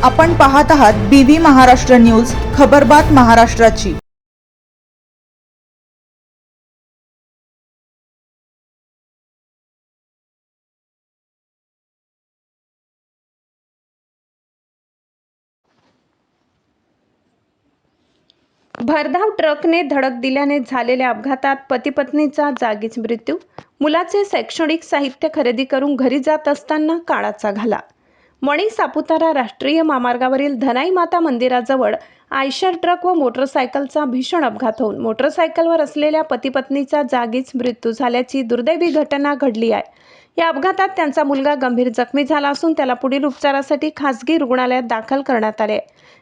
आपण पाहत आहात BV महाराष्ट्र न्यूज, खबरबात महाराष्ट्राची। भरधाव ट्रकने धडक दिल्याने झालेल्या अपघातात पती-पत्नीचा जागीच मृत्यू। मुलाचे शैक्षणिक साहित्य खरेदी करून घरी जात असताना काळाचा घाला। वणी सापुतारा राष्ट्रीय महामार्गावरील धनाई माता मंदिराजवळ आयशर ट्रक व मोटरसायकलचा भीषण अपघात होऊन मोटरसायकलवर असलेल्या पती-पत्नीचा जागीच मृत्यू झाल्याची दुर्दैवी घटना घडली आहे। या अपघातात त्यांचा मुलगा गंभीर जखमी झाला असून त्याला पुढील उपचारासाठी खासगी रुग्णालयात दाखल करण्यात आले।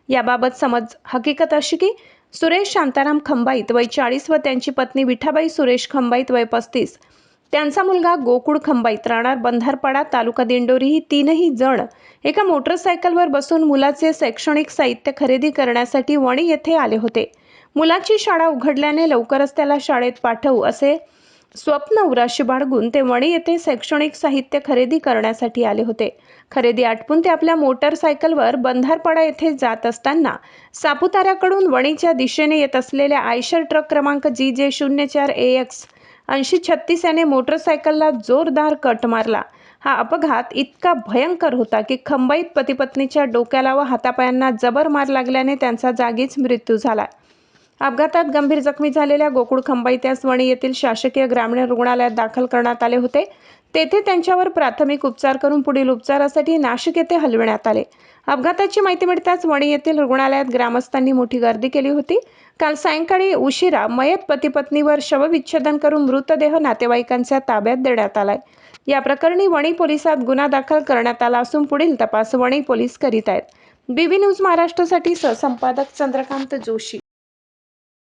याबाबत हकीकत अशी की सुरेश शांताराम खंबाईत वय 40 व त्यांची पत्नी विठाबाई सुरेश खंबाईत वय 35, त्यांचा मुलगा गोकुळ खंबाईत राहणार बंधारपाडा तालुका दिंडोरी ही तीनही जण एका मोटरसायकलवर बसून मुलाचे शैक्षणिक साहित्य खरेदी करण्यासाठी वणी येथे आले होते। मुलाची शाळा उघडल्याने लवकरच त्याला शाळेत पाठवू असे स्वप्न उराशी बाळगून ते वणी येथे शैक्षणिक साहित्य खरेदी करण्यासाठी आले होते। खरेदी आटपून ते आपल्या मोटरसायकलवर बंधारपाडा येथे जात असताना सापुताऱ्याकडून वणीच्या दिशेने येत असलेल्या आयशर ट्रक क्रमांक GJ04AX 8036 याने मोटरसायकलला जोरदार कट मारला। हा अपघात इतका भयंकर होता की खंबाईत पती-पत्नीच्या डोक्याला व हातापायांना जबर मार लागल्याने त्यांचा जागीच मृत्यू झाला। अपघातात गंभीर जखमी झालेल्या गोकुळ खंबाईत यास वणी येथील शासकीय ग्रामीण रुग्णालयात दाखल करण्यात आले होते। तेथे त्यांच्यावर प्राथमिक उपचार करून पुढील उपचारासाठी नाशिक येथे हलविण्यात आले। अपघाताची माहिती मिळताच वणी येथील रुग्णालयात ग्रामस्थांनी मोठी गर्दी केली होती। काल सायंकाळी उशिरा मयत पती-पत्नीवर शवविच्छेदन करून मृतदेह नातेवाईकांच्या ताब्यात देण्यात आलाय। या प्रकरणी वणी पोलिसात गुन्हा दाखल करण्यात आला असून पुढील तपास वणी पोलीस करीत आहेत। BV न्यूज महाराष्ट्रासाठी सहसंपादक चंद्रकांत जोशी।